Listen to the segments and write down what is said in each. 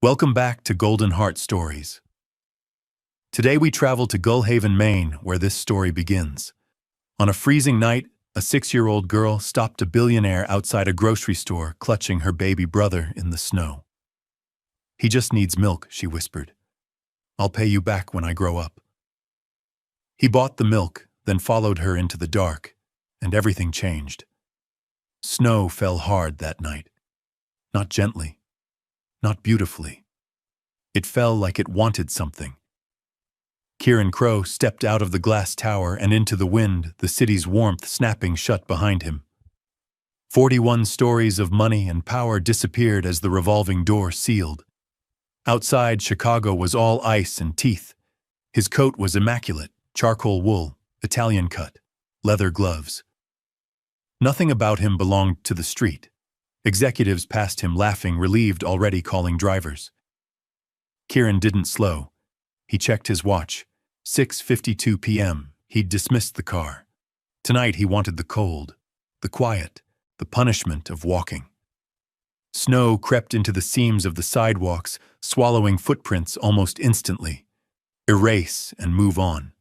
Welcome back to Golden Heart Stories. Today we travel to Gull Haven, Maine, where this story begins. On a freezing night, a 6-year-old girl stopped a billionaire outside a grocery store, clutching her baby brother in the snow. "He just needs milk," she whispered. "I'll pay you back when I grow up." He bought the milk, then followed her into the dark, and everything changed. Snow fell hard that night. Not gently, not beautifully. It fell like it wanted something. Kieran Crow stepped out of the glass tower and into the wind, the city's warmth snapping shut behind him. 41 stories of money and power disappeared as the revolving door sealed. Outside, Chicago was all ice and teeth. His coat was immaculate, charcoal wool, Italian cut, leather gloves. Nothing about him belonged to the street. Executives passed him laughing, relieved, already calling drivers. Kieran didn't slow. He checked his watch. 6:52 p.m. He'd dismissed the car. Tonight he wanted the cold, the quiet, the punishment of walking. Snow crept into the seams of the sidewalks, swallowing footprints almost instantly. Erase and move on.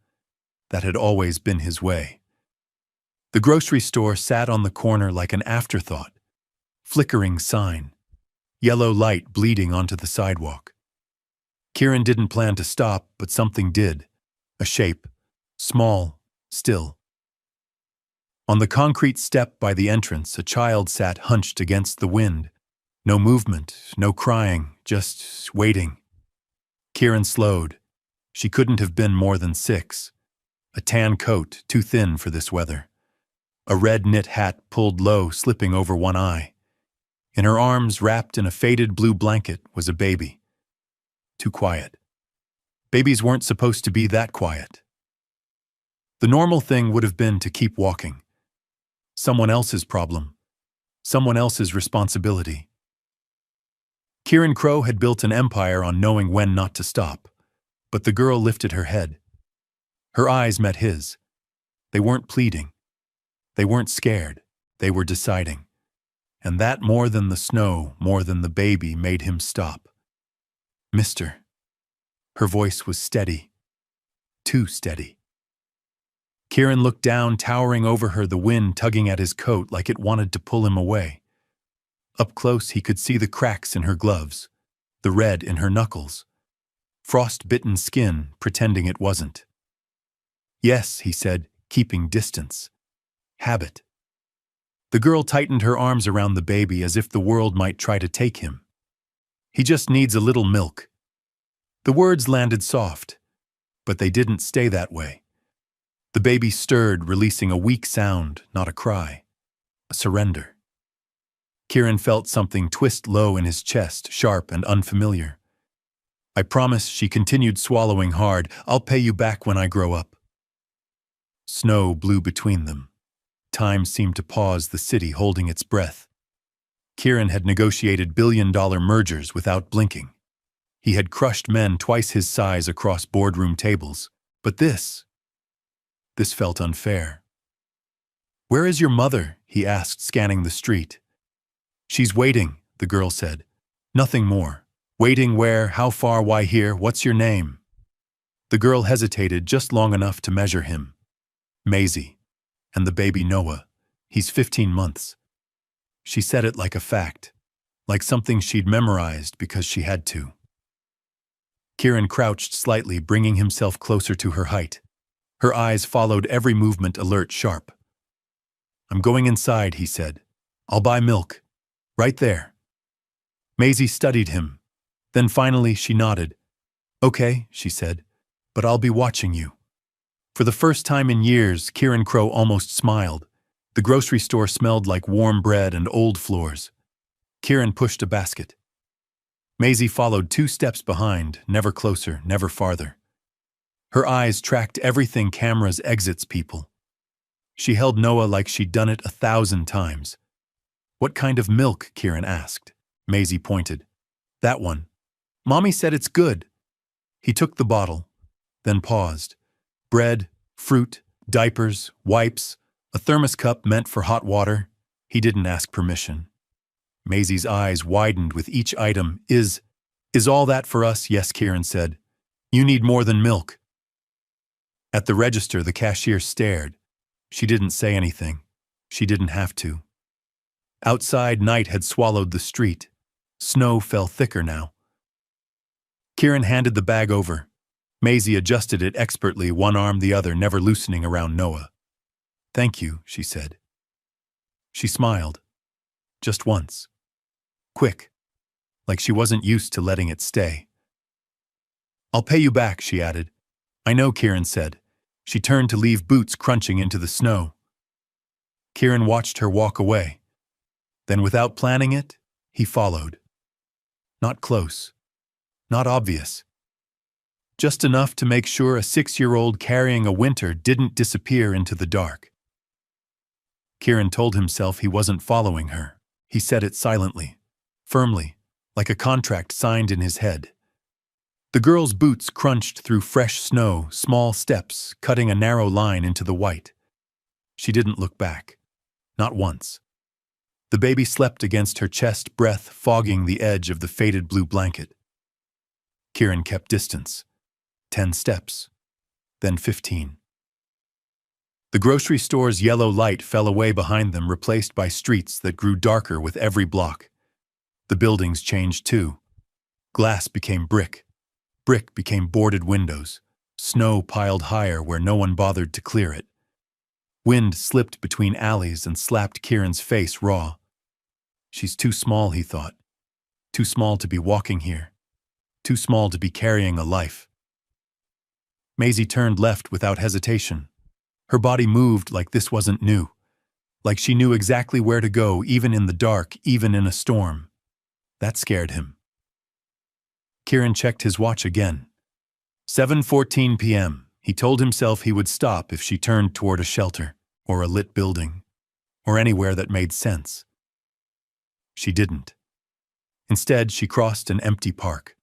That had always been his way. The grocery store sat on the corner like an afterthought. Flickering sign. Yellow light bleeding onto the sidewalk. Kieran didn't plan to stop, but something did. A shape. Small. Still. On the concrete step by the entrance, a child sat hunched against the wind. No movement, no crying, just waiting. Kieran slowed. She couldn't have been more than 6. A tan coat, too thin for this weather. A red knit hat pulled low, slipping over one eye. In her arms, wrapped in a faded blue blanket, was a baby. Too quiet. Babies weren't supposed to be that quiet. The normal thing would have been to keep walking. Someone else's problem. Someone else's responsibility. Kieran Crow had built an empire on knowing when not to stop, but the girl lifted her head. Her eyes met his. They weren't pleading. They weren't scared. They were deciding. And that, more than the snow, more than the baby, made him stop. "Mister." Her voice was steady. Too steady. Kieran looked down, towering over her, the wind tugging at his coat like it wanted to pull him away. Up close, he could see the cracks in her gloves, the red in her knuckles. Frost-bitten skin, pretending it wasn't. "Yes," he said, keeping distance. "Habit." The girl tightened her arms around the baby as if the world might try to take him. "He just needs a little milk." The words landed soft, but they didn't stay that way. The baby stirred, releasing a weak sound, not a cry. A surrender. Kieran felt something twist low in his chest, sharp and unfamiliar. "I promise," she continued, swallowing hard, "I'll pay you back when I grow up." Snow blew between them. Time seemed to pause, the city holding its breath. Kieran had negotiated billion-dollar mergers without blinking. He had crushed men twice his size across boardroom tables. But this felt unfair. "Where is your mother?" he asked, scanning the street. "She's waiting," the girl said. "Nothing more." "Waiting where? How far? Why here? What's your name?" The girl hesitated just long enough to measure him. "Maisie. And the baby Noah. He's 15 months. She said it like a fact, like something she'd memorized because she had to. Kieran crouched slightly, bringing himself closer to her height. Her eyes followed every movement, alert, sharp. "I'm going inside," he said. "I'll buy milk. Right there." Maisie studied him. Then finally she nodded. "Okay," she said, "but I'll be watching you." For the first time in years, Kieran Crow almost smiled. The grocery store smelled like warm bread and old floors. Kieran pushed a basket. Maisie followed 2 steps behind, never closer, never farther. Her eyes tracked everything cameras, exits, people. She held Noah like she'd done it 1,000 times. "What kind of milk?" Kieran asked. Maisie pointed. "That one. Mommy said it's good." He took the bottle, then paused. Bread, fruit, diapers, wipes, a thermos cup meant for hot water. He didn't ask permission. Maisie's eyes widened with each item. Is all that for us? Yes, Kieran said. You need more than milk. At the register, the cashier stared. She didn't say anything. She didn't have to. Outside, night had swallowed the street. Snow fell thicker now. Kieran handed the bag over. Maisie adjusted it expertly, one arm the other, never loosening around Noah. Thank you, she said. She smiled. Just once. Quick. Like she wasn't used to letting it stay. I'll pay you back, she added. I know, Kieran said. She turned to leave, boots crunching into the snow. Kieran watched her walk away. Then, without planning it, he followed. Not close. Not obvious. Just enough to make sure a 6-year-old carrying a winter didn't disappear into the dark. Kieran told himself he wasn't following her. He said it silently, firmly, like a contract signed in his head. The girl's boots crunched through fresh snow, small steps, cutting a narrow line into the white. She didn't look back. Not once. The baby slept against her chest, breath fogging the edge of the faded blue blanket. Kieran kept distance. 10 steps. Then 15. The grocery store's yellow light fell away behind them, replaced by streets that grew darker with every block. The buildings changed too. Glass became brick. Brick became boarded windows. Snow piled higher where no one bothered to clear it. Wind slipped between alleys and slapped Kieran's face raw. She's too small, he thought. Too small to be walking here. Too small to be carrying a life. Maisie turned left without hesitation. Her body moved like this wasn't new. Like she knew exactly where to go, even in the dark, even in a storm. That scared him. Kieran checked his watch again. 7:14 p.m. He told himself he would stop if she turned toward a shelter, or a lit building, or anywhere that made sense. She didn't. Instead, she crossed an empty park.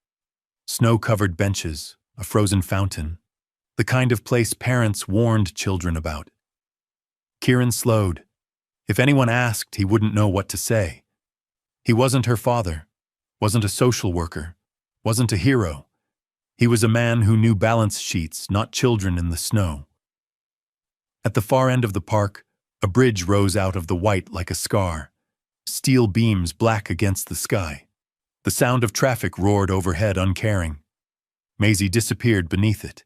Snow-covered benches, a frozen fountain, the kind of place parents warned children about. Kieran slowed. If anyone asked, he wouldn't know what to say. He wasn't her father, wasn't a social worker, wasn't a hero. He was a man who knew balance sheets, not children in the snow. At the far end of the park, a bridge rose out of the white like a scar, steel beams black against the sky. The sound of traffic roared overhead, uncaring. Maisie disappeared beneath it.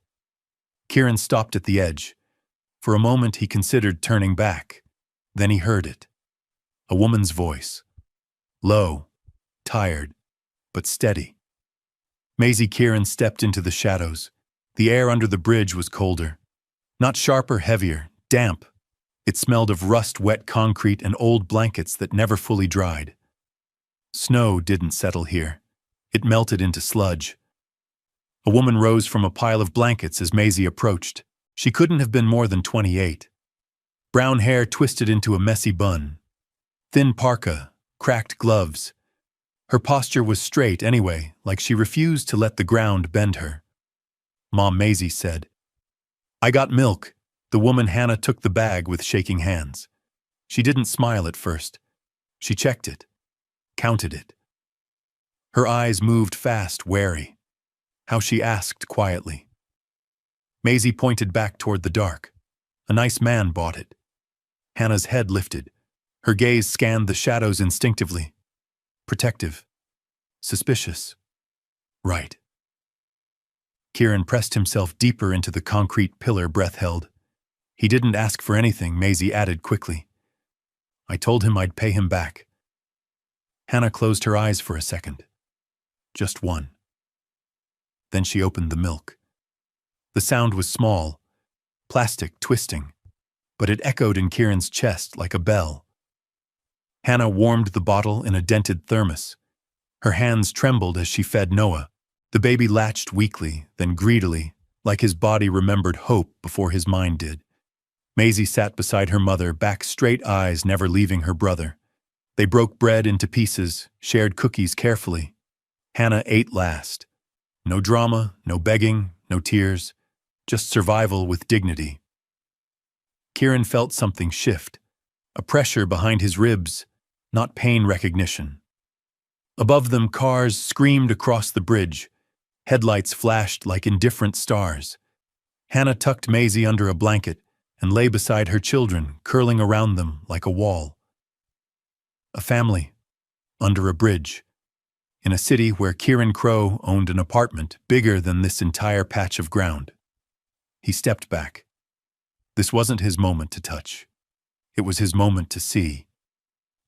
Kieran stopped at the edge. For a moment he considered turning back. Then he heard it. A woman's voice. Low, tired, but steady. Maisie Kieran stepped into the shadows. The air under the bridge was colder. Not sharper, heavier, damp. It smelled of rust, wet concrete, and old blankets that never fully dried. Snow didn't settle here. It melted into sludge. A woman rose from a pile of blankets as Maisie approached. She couldn't have been more than 28. Brown hair twisted into a messy bun. Thin parka, cracked gloves. Her posture was straight anyway, like she refused to let the ground bend her. Mom, Maisie said. I got milk. The woman Hannah took the bag with shaking hands. She didn't smile at first. She checked it. Counted it. Her eyes moved fast, wary. How she asked quietly. Maisie pointed back toward the dark. A nice man bought it. Hannah's head lifted. Her gaze scanned the shadows instinctively. Protective. Suspicious. Right. Kieran pressed himself deeper into the concrete pillar, breath held. He didn't ask for anything, Maisie added quickly. I told him I'd pay him back. Hannah closed her eyes for a second. Just one. Then she opened the milk. The sound was small, plastic, twisting, but it echoed in Kieran's chest like a bell. Hannah warmed the bottle in a dented thermos. Her hands trembled as she fed Noah. The baby latched weakly, then greedily, like his body remembered hope before his mind did. Maisie sat beside her mother, back straight, eyes never leaving her brother. They broke bread into pieces, shared cookies carefully. Hannah ate last. No drama, no begging, no tears, just survival with dignity. Kieran felt something shift, a pressure behind his ribs, not pain recognition. Above them, cars screamed across the bridge. Headlights flashed like indifferent stars. Hannah tucked Maisie under a blanket and lay beside her children, curling around them like a wall. A family, under a bridge, in a city where Kieran Crowe owned an apartment bigger than this entire patch of ground. He stepped back. This wasn't his moment to touch. It was his moment to see.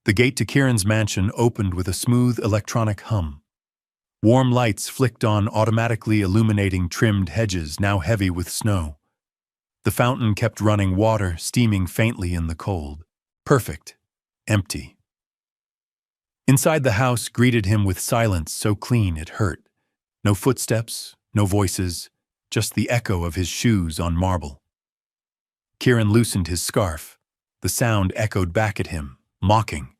The gate to Kieran's mansion opened with a smooth electronic hum. Warm lights flicked on, automatically illuminating trimmed hedges now heavy with snow. The fountain kept running, water steaming faintly in the cold. Perfect. Empty. Inside the house greeted him with silence so clean it hurt. No footsteps, no voices, just the echo of his shoes on marble. Kieran loosened his scarf. The sound echoed back at him, mocking.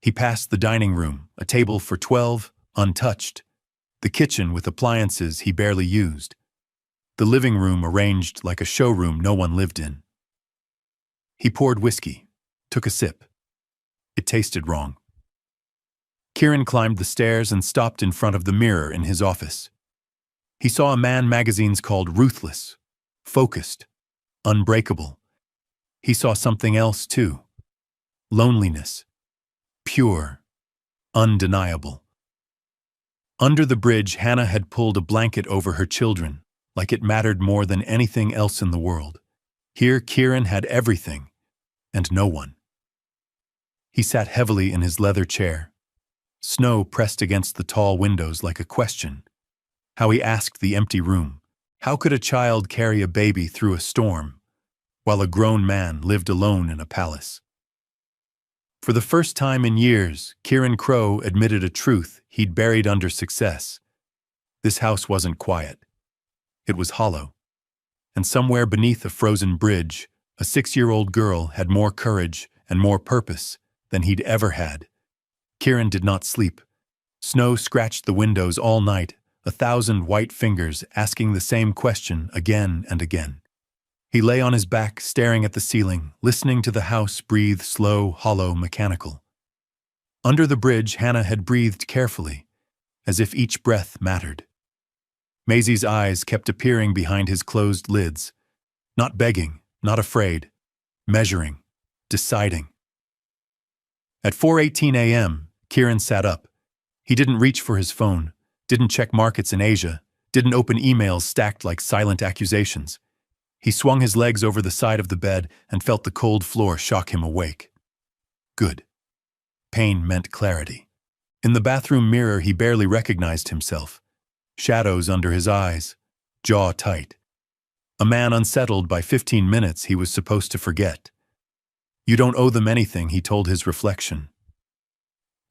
He passed the dining room, a table for 12, untouched. The kitchen with appliances he barely used. The living room arranged like a showroom no one lived in. He poured whiskey, took a sip. It tasted wrong. Kieran climbed the stairs and stopped in front of the mirror in his office. He saw a man magazines called Ruthless, Focused, Unbreakable. He saw something else too. Loneliness. Pure. Undeniable. Under the bridge, Hannah had pulled a blanket over her children, like it mattered more than anything else in the world. Here, Kieran had everything, and no one. He sat heavily in his leather chair. Snow pressed against the tall windows like a question. How he asked the empty room, how could a child carry a baby through a storm, while a grown man lived alone in a palace? For the first time in years, Kieran Crowe admitted a truth he'd buried under success. This house wasn't quiet. It was hollow. And somewhere beneath a frozen bridge, a 6-year-old girl had more courage and more purpose than he'd ever had. Kieran did not sleep. Snow scratched the windows all night, 1,000 white fingers asking the same question again and again. He lay on his back, staring at the ceiling, listening to the house breathe slow, hollow, mechanical. Under the bridge, Hannah had breathed carefully, as if each breath mattered. Maisie's eyes kept appearing behind his closed lids, not begging, not afraid, measuring, deciding. At 4:18 a.m., Kieran sat up. He didn't reach for his phone, didn't check markets in Asia, didn't open emails stacked like silent accusations. He swung his legs over the side of the bed and felt the cold floor shock him awake. Good. Pain meant clarity. In the bathroom mirror, he barely recognized himself. Shadows under his eyes, jaw tight. A man unsettled by 15 minutes he was supposed to forget. You don't owe them anything, he told his reflection.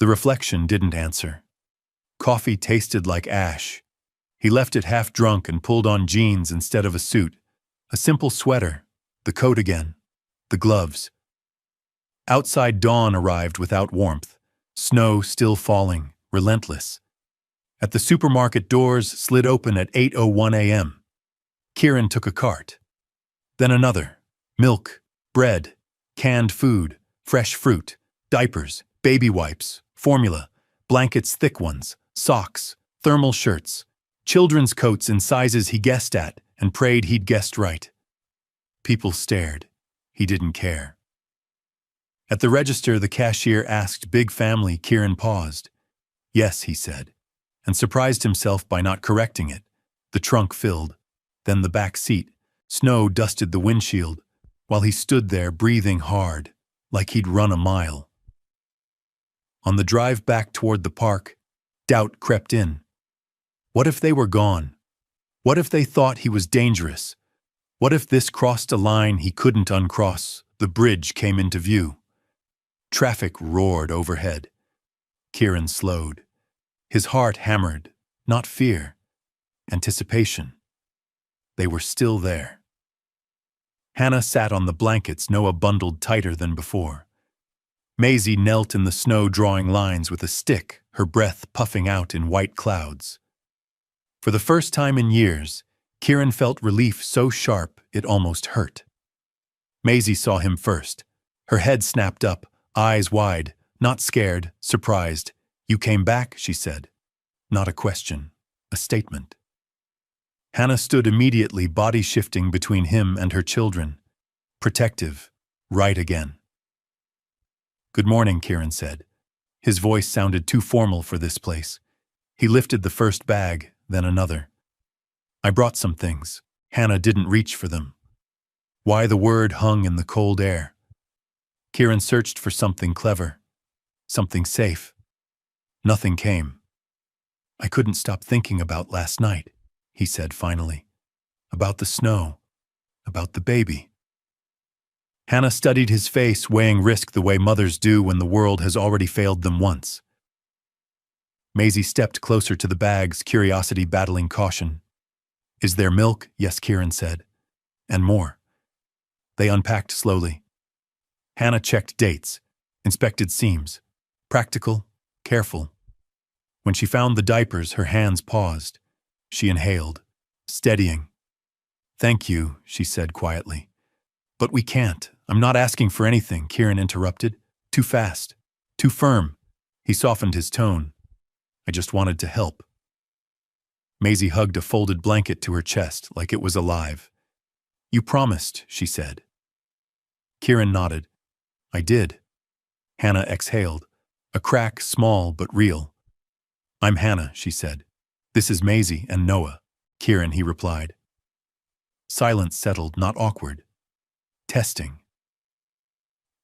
The reflection didn't answer. Coffee tasted like ash. He left it half drunk and pulled on jeans instead of a suit. A simple sweater, the coat again, the gloves. Outside, dawn arrived without warmth, snow still falling, relentless. At the supermarket, doors slid open at 8:01 a.m. Kieran took a cart. Then another. Milk, bread, canned food, fresh fruit, diapers, baby wipes, formula, blankets, thick ones, socks, thermal shirts, children's coats in sizes he guessed at and prayed he'd guessed right. People stared. He didn't care. At the register, the cashier asked, "Big family?" Kieran paused. "Yes," he said, and surprised himself by not correcting it. The trunk filled, then the back seat. Snow dusted the windshield, while he stood there breathing hard, like he'd run a mile. On the drive back toward the park, doubt crept in. What if they were gone? What if they thought he was dangerous? What if this crossed a line he couldn't uncross? The bridge came into view. Traffic roared overhead. Kieran slowed. His heart hammered, not fear, anticipation. They were still there. Hannah sat on the blankets, Noah bundled tighter than before. Maisie knelt in the snow drawing lines with a stick, her breath puffing out in white clouds. For the first time in years, Kieran felt relief so sharp it almost hurt. Maisie saw him first. Her head snapped up, eyes wide, not scared, surprised. You came back, she said. Not a question, a statement. Hannah stood immediately, body shifting between him and her children. Protective, right again. Good morning, Kieran said. His voice sounded too formal for this place. He lifted the first bag, then another. I brought some things. Hannah didn't reach for them. Why the word hung in the cold air? Kieran searched for something clever, something safe. Nothing came. I couldn't stop thinking about last night, he said finally. About the snow, about the baby. Hannah studied his face, weighing risk the way mothers do when the world has already failed them once. Maisie stepped closer to the bags, curiosity battling caution. Is there milk? Yes, Kieran said. And more. They unpacked slowly. Hannah checked dates, inspected seams. Practical, careful. When she found the diapers, her hands paused. She inhaled, steadying. Thank you, she said quietly. But we can't. I'm not asking for anything, Kieran interrupted. Too fast, too firm. He softened his tone. I just wanted to help. Maisie hugged a folded blanket to her chest like it was alive. You promised, she said. Kieran nodded. I did. Hannah exhaled. A crack, small but real. I'm Hannah, she said. This is Maisie and Noah. Kieran, he replied. Silence settled, not awkward. Testing.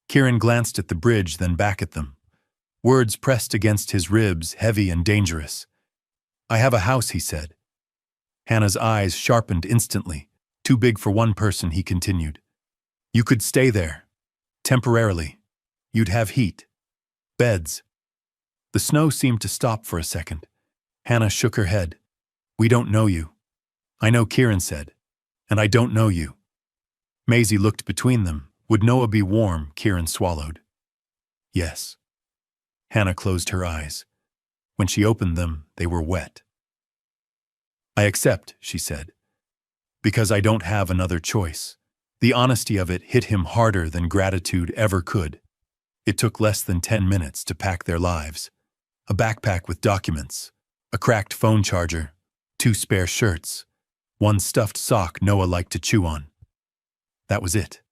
Kieran glanced at the bridge, then back at them. Words pressed against his ribs, heavy and dangerous. I have a house, he said. Hannah's eyes sharpened instantly. Too big for one person, he continued. You could stay there. Temporarily. You'd have heat. Beds. The snow seemed to stop for a second. Hannah shook her head. We don't know you. I know, Kieran said. And I don't know you. Maisie looked between them. Would Noah be warm? Kieran swallowed. Yes. Hannah closed her eyes. When she opened them, they were wet. I accept, she said. Because I don't have another choice. The honesty of it hit him harder than gratitude ever could. It took less than 10 minutes to pack their lives. A backpack with documents, a cracked phone charger, 2 spare shirts, 1 stuffed sock Noah liked to chew on. That was it.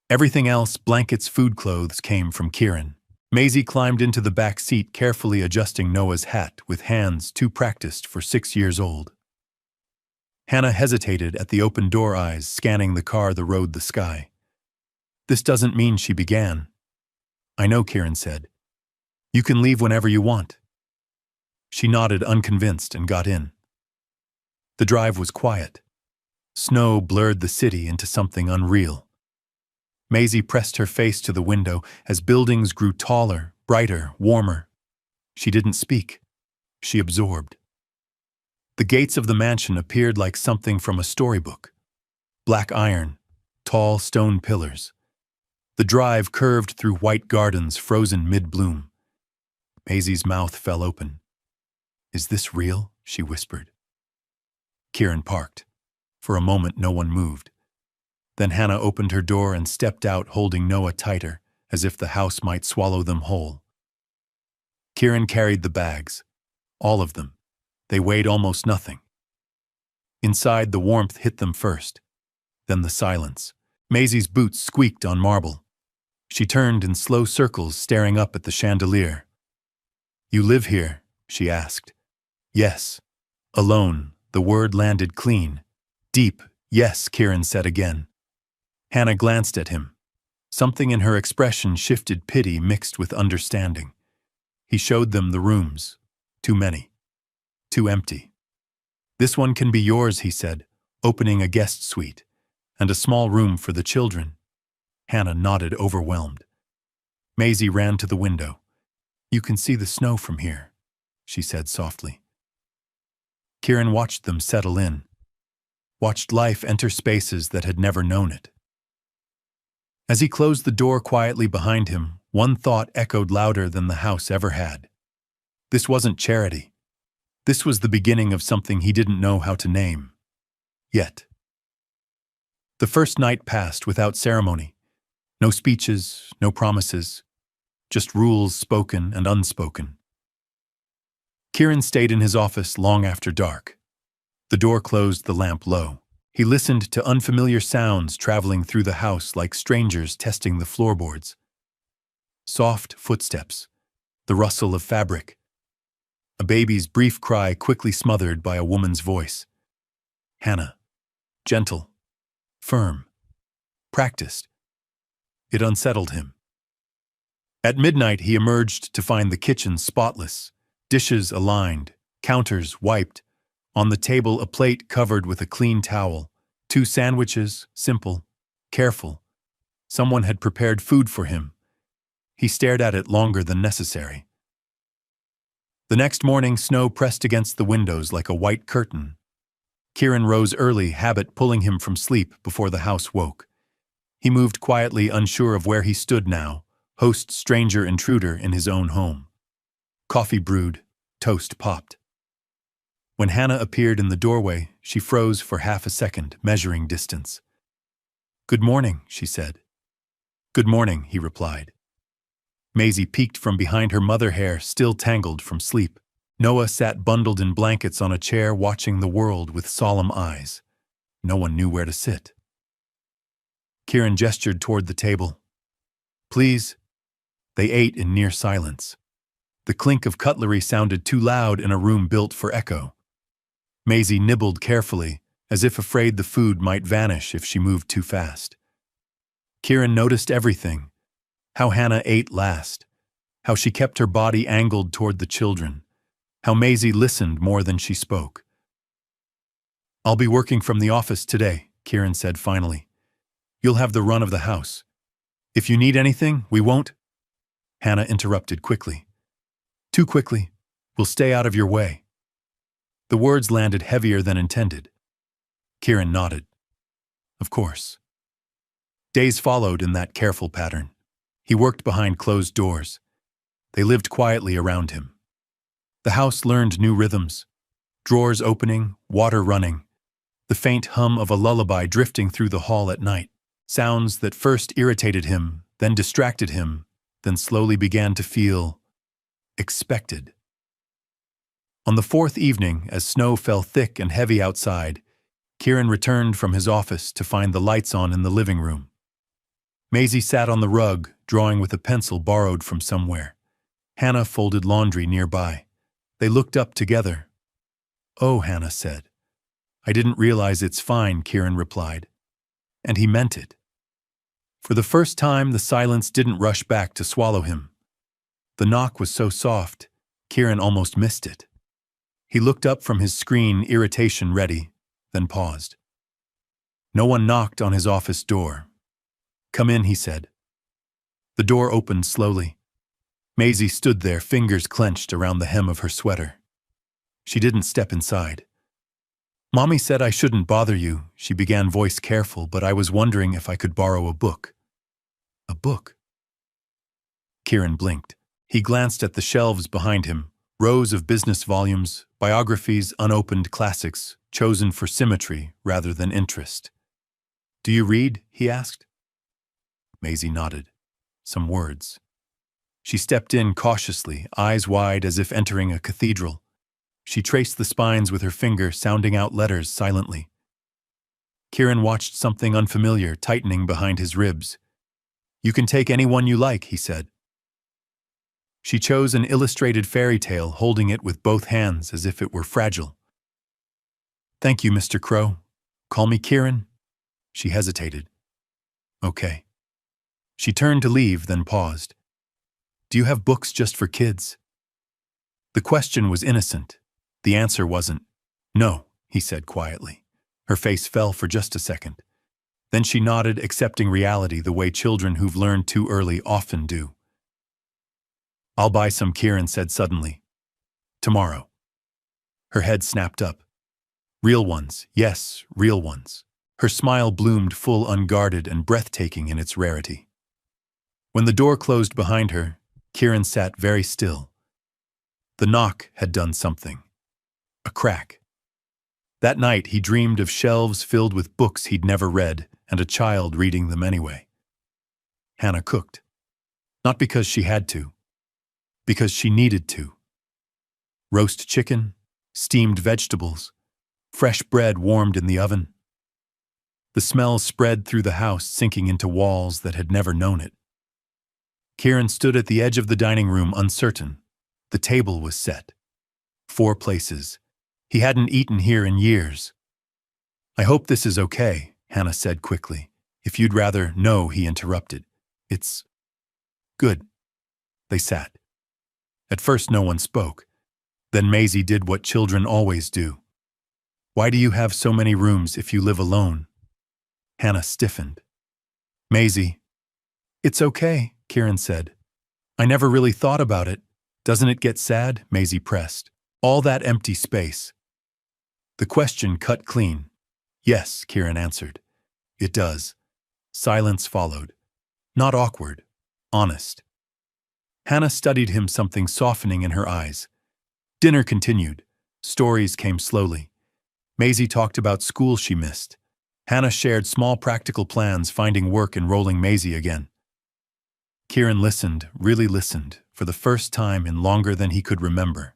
Everything else, blankets, food, clothes, came from Kieran. Maisie climbed into the back seat, carefully adjusting Noah's hat with hands too practiced for 6 years old. Hannah hesitated at the open door, eyes scanning the car, the road, the sky. This doesn't mean, she began. I know, Kieran said. You can leave whenever you want. She nodded, unconvinced, and got in. The drive was quiet. Snow blurred the city into something unreal. Maisie pressed her face to the window as buildings grew taller, brighter, warmer. She didn't speak. She absorbed. The gates of the mansion appeared like something from a storybook. Black iron, tall stone pillars. The drive curved through white gardens frozen mid-bloom. Maisie's mouth fell open. Is this real? She whispered. Kieran parked. For a moment, no one moved. Then Hannah opened her door and stepped out, holding Noah tighter, as if the house might swallow them whole. Kieran carried the bags. All of them. They weighed almost nothing. Inside, the warmth hit them first. Then the silence. Maisie's boots squeaked on marble. She turned in slow circles, staring up at the chandelier. You live here? She asked. Yes. Alone. The word landed clean. Deep. Yes, Kieran said again. Hannah glanced at him. Something in her expression shifted, pity mixed with understanding. He showed them the rooms. Too many. Too empty. This one can be yours, he said, opening a guest suite, and a small room for the children. Hannah nodded, overwhelmed. Maisie ran to the window. You can see the snow from here, she said softly. Kieran watched them settle in, watched life enter spaces that had never known it. As he closed the door quietly behind him, one thought echoed louder than the house ever had. This wasn't charity. This was the beginning of something he didn't know how to name. Yet. The first night passed without ceremony. No speeches, no promises, just rules spoken and unspoken. Kieran stayed in his office long after dark. The door closed, the lamp low. He listened to unfamiliar sounds traveling through the house like strangers testing the floorboards. Soft footsteps, the rustle of fabric, a baby's brief cry quickly smothered by a woman's voice. Hannah. Gentle. Firm. Practiced. It unsettled him. At midnight, he emerged to find the kitchen spotless, dishes aligned, counters wiped, on the table a plate covered with a clean towel, 2 sandwiches, simple, careful. Someone had prepared food for him. He stared at it longer than necessary. The next morning, snow pressed against the windows like a white curtain. Kieran rose early, habit pulling him from sleep before the house woke. He moved quietly, unsure of where he stood now, host, stranger, intruder in his own home. Coffee brewed, toast popped. When Hannah appeared in the doorway, she froze for half a second, measuring distance. "Good morning," she said. "Good morning," he replied. Maisie peeked from behind her mother hair, still tangled from sleep. Noah sat bundled in blankets on a chair, watching the world with solemn eyes. No one knew where to sit. Kieran gestured toward the table. "Please." They ate in near silence. The clink of cutlery sounded too loud in a room built for echo. Maisie nibbled carefully, as if afraid the food might vanish if she moved too fast. Kieran noticed everything. How Hannah ate last. How she kept her body angled toward the children. How Maisie listened more than she spoke. "I'll be working from the office today," Kieran said finally. "You'll have the run of the house. If you need anything, we won't—" Hannah interrupted quickly. "Too quickly. We'll stay out of your way." The words landed heavier than intended. Kieran nodded. Of course. Days followed in that careful pattern. He worked behind closed doors. They lived quietly around him. The house learned new rhythms. Drawers opening, water running. The faint hum of a lullaby drifting through the hall at night. Sounds that first irritated him, then distracted him, then slowly began to feel expected. On the 4th evening, as snow fell thick and heavy outside, Kieran returned from his office to find the lights on in the living room. Maisie sat on the rug, drawing with a pencil borrowed from somewhere. Hannah folded laundry nearby. They looked up together. "Oh," Hannah said. "I didn't realize it's fine," Kieran replied. And he meant it. For the first time, the silence didn't rush back to swallow him. The knock was so soft, Kieran almost missed it. He looked up from his screen, irritation ready, then paused. No one knocked on his office door. "Come in," he said. The door opened slowly. Maisie stood there, fingers clenched around the hem of her sweater. She didn't step inside. "Mommy said I shouldn't bother you," she began, voice careful, "but I was wondering if I could borrow a book." "A book?" Kieran blinked. He glanced at the shelves behind him, rows of business volumes, biographies, unopened classics, chosen for symmetry rather than interest. "Do you read?" he asked. Maisie nodded. Some words. She stepped in cautiously, eyes wide as if entering a cathedral. She traced the spines with her finger, sounding out letters silently. Kieran watched something unfamiliar tightening behind his ribs. "You can take any one you like," he said. She chose an illustrated fairy tale, holding it with both hands as if it were fragile. "Thank you, Mr. Crow. Call me Kieran." She hesitated. "Okay." She turned to leave, then paused. "Do you have books just for kids?" The question was innocent. The answer wasn't. "No," he said quietly. Her face fell for just a second. Then she nodded, accepting reality the way children who've learned too early often do. "I'll buy some," Kieran said suddenly. "Tomorrow." Her head snapped up. "Real ones, yes, real ones." Her smile bloomed full, unguarded, and breathtaking in its rarity. When the door closed behind her, Kieran sat very still. The knock had done something. A crack. That night he dreamed of shelves filled with books he'd never read, and a child reading them anyway. Hannah cooked. Not because she had to. Because she needed to. roast chicken, steamed vegetables, fresh bread warmed in the oven. The smell spread through the house, sinking into walls that had never known it. Kieran stood at the edge of the dining room, uncertain. The table was set. 4 places. He hadn't eaten here in years. "I hope this is okay," Hannah said quickly. "If you'd rather..." "No," he interrupted. "It's good." They sat. At first no one spoke. Then Maisie did what children always do. "Why do you have so many rooms if you live alone?" Hannah stiffened. "Maisie..." "It's okay," Kieran said. "I never really thought about it. Doesn't it get sad?" Maisie pressed. "All that empty space." The question cut clean. "Yes," Kieran answered. "It does." Silence followed. Not awkward, honest. Hannah studied him, something softening in her eyes. Dinner continued. Stories came slowly. Maisie talked about school she missed. Hannah shared small practical plans, finding work, enrolling Maisie again. Kieran listened, really listened, for the first time in longer than he could remember.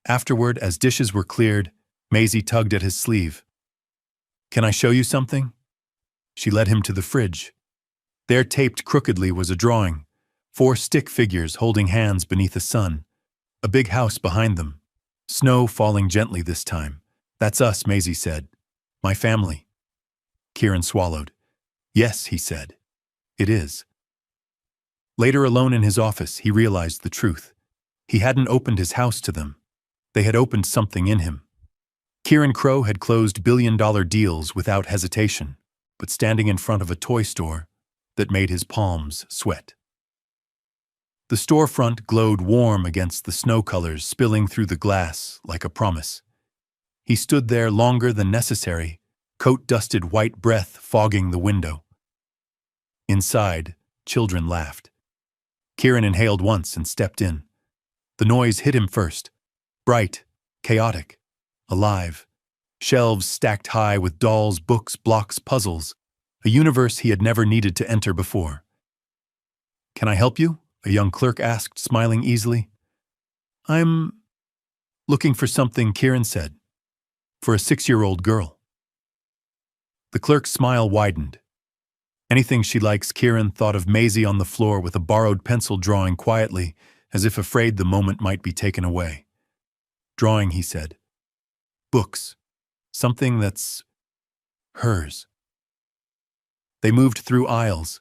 Afterward, as dishes were cleared, Maisie tugged at his sleeve. "Can I show you something?" She led him to the fridge. There, taped crookedly, was a drawing. 4 stick figures holding hands beneath the sun. A big house behind them. Snow falling gently this time. "That's us," Maisie said. "My family." Kieran swallowed. "Yes," he said. "It is." Later, alone in his office, he realized the truth. He hadn't opened his house to them. They had opened something in him. Kieran Crow had closed billion-dollar deals without hesitation, but standing in front of a toy store that made his palms sweat. The storefront glowed warm against the snow colors spilling through the glass like a promise. He stood there longer than necessary, coat-dusted white breath fogging the window. Inside, children laughed. Kieran inhaled once and stepped in. The noise hit him first. Bright, chaotic, alive. Shelves stacked high with dolls, books, blocks, puzzles. A universe he had never needed to enter before. "Can I help you?" a young clerk asked, smiling easily. "I'm looking for something," Kieran said. "For a 6-year-old girl." The clerk's smile widened. "Anything she likes." Kieran thought of Maisie on the floor with a borrowed pencil, drawing quietly, as if afraid the moment might be taken away. "Drawing," he said. "Books. Something that's hers." They moved through aisles.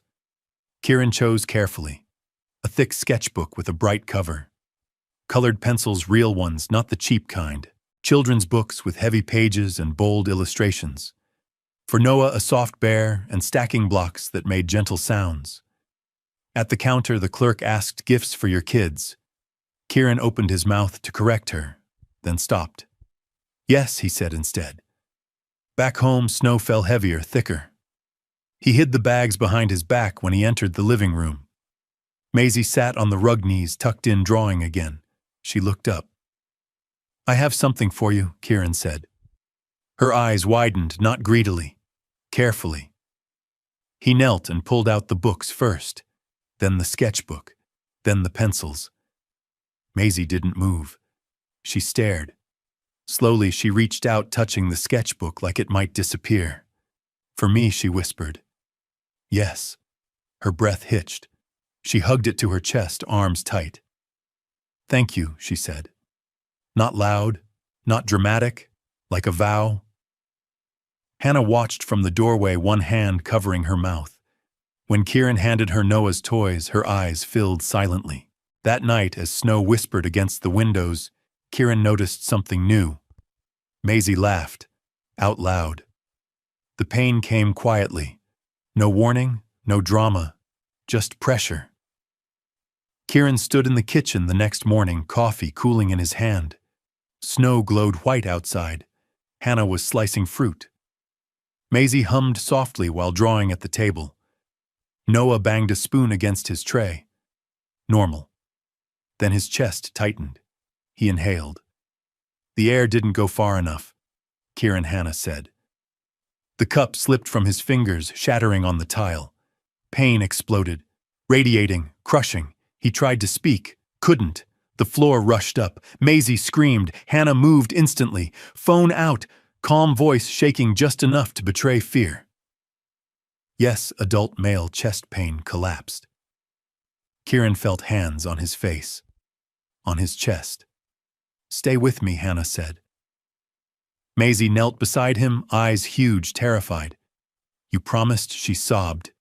Kieran chose carefully. A thick sketchbook with a bright cover. Colored pencils, real ones, not the cheap kind. Children's books with heavy pages and bold illustrations. For Noah, a soft bear and stacking blocks that made gentle sounds. At the counter, the clerk asked, "Gifts for your kids?" Kieran opened his mouth to correct her, then stopped. "Yes," he said instead. Back home, snow fell heavier, thicker. He hid the bags behind his back when he entered the living room. Maisie sat on the rug, knees tucked in, drawing again. She looked up. "I have something for you," Kieran said. Her eyes widened, not greedily, carefully. He knelt and pulled out the books first, then the sketchbook, then the pencils. Maisie didn't move. She stared. Slowly, she reached out, touching the sketchbook like it might disappear. "For me," she whispered. "Yes." Her breath hitched. She hugged it to her chest, arms tight. "Thank you," she said. Not loud, not dramatic, like a vow. Hannah watched from the doorway, one hand covering her mouth. When Kieran handed her Noah's toys, her eyes filled silently. That night, as snow whispered against the windows, Kieran noticed something new. Maisie laughed, out loud. The pain came quietly. No warning, no drama, just pressure. Kieran stood in the kitchen the next morning, coffee cooling in his hand. Snow glowed white outside. Hannah was slicing fruit. Maisie hummed softly while drawing at the table. Noah banged a spoon against his tray. Normal. Then his chest tightened. He inhaled. "The air didn't go far enough," Hannah said. The cup slipped from his fingers, shattering on the tile. Pain exploded, radiating, crushing. He tried to speak, couldn't. The floor rushed up. Maisie screamed. Hannah moved instantly. Phone out. Calm voice shaking just enough to betray fear. Yes, adult male chest pain collapsed. Kieran felt hands on his face, on his chest. Stay with me, Hannah said. Maisie knelt beside him, eyes huge, terrified. You promised, she sobbed.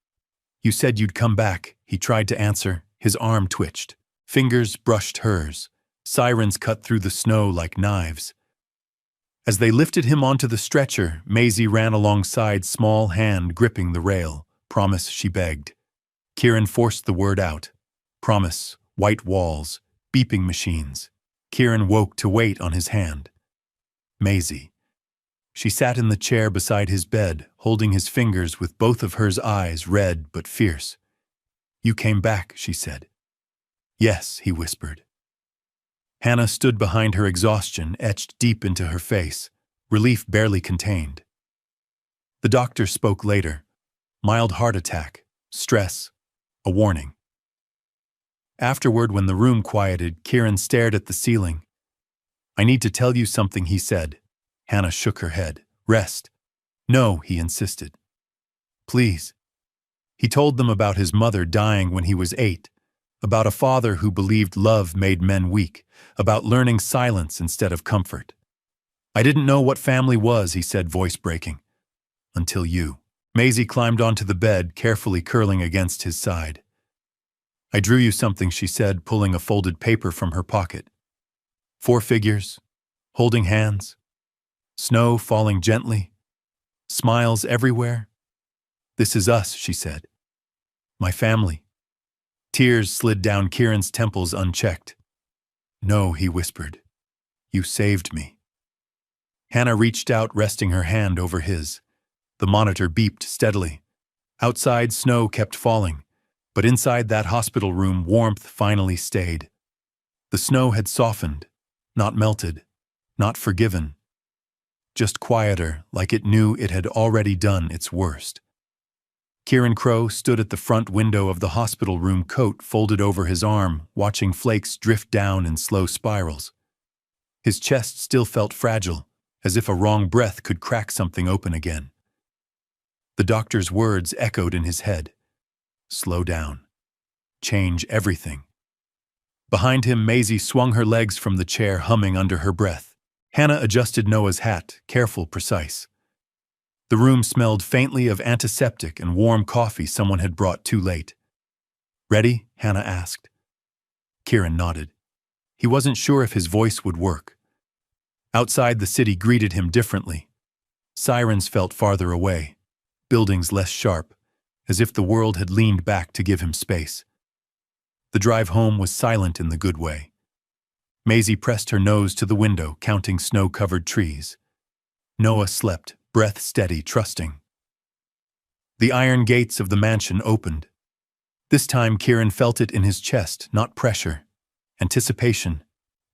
You said you'd come back, he tried to answer. His arm twitched. Fingers brushed hers. Sirens cut through the snow like knives. As they lifted him onto the stretcher, Maisie ran alongside, small hand gripping the rail. Promise, she begged. Kieran forced the word out. Promise, white walls, beeping machines. Kieran woke to weight on his hand. Maisie. She sat in the chair beside his bed, holding his fingers with both of hers eyes red but fierce. You came back, she said. Yes, he whispered. Hannah stood behind her, exhaustion etched deep into her face, relief barely contained. The doctor spoke later. Mild heart attack, stress, a warning. Afterward, when the room quieted, Kieran stared at the ceiling. I need to tell you something, he said. Hannah shook her head. Rest. No, he insisted. Please. He told them about his mother dying when he was 8, about a father who believed love made men weak, about learning silence instead of comfort. I didn't know what family was, he said, voice breaking. Until you. Maisie climbed onto the bed, carefully curling against his side. I drew you something, she said, pulling a folded paper from her pocket. 4 figures, holding hands, snow falling gently, smiles everywhere. This is us, she said. My family. Tears slid down Kieran's temples unchecked. No, he whispered. You saved me. Hannah reached out, resting her hand over his. The monitor beeped steadily. Outside, snow kept falling, but inside that hospital room, warmth finally stayed. The snow had softened, not melted, not forgiven. Just quieter, like it knew it had already done its worst. Kieran Crow stood at the front window of the hospital room, coat folded over his arm, watching flakes drift down in slow spirals. His chest still felt fragile, as if a wrong breath could crack something open again. The doctor's words echoed in his head. Slow down. Change everything. Behind him, Maisie swung her legs from the chair, humming under her breath. Hannah adjusted Noah's hat, careful, precise. The room smelled faintly of antiseptic and warm coffee someone had brought too late. Ready? Hannah asked. Kieran nodded. He wasn't sure if his voice would work. Outside, the city greeted him differently. Sirens felt farther away, buildings less sharp, as if the world had leaned back to give him space. The drive home was silent in the good way. Maisie pressed her nose to the window, counting snow-covered trees. Noah slept, breath steady, trusting. The iron gates of the mansion opened. This time Kieran felt it in his chest, not pressure, anticipation.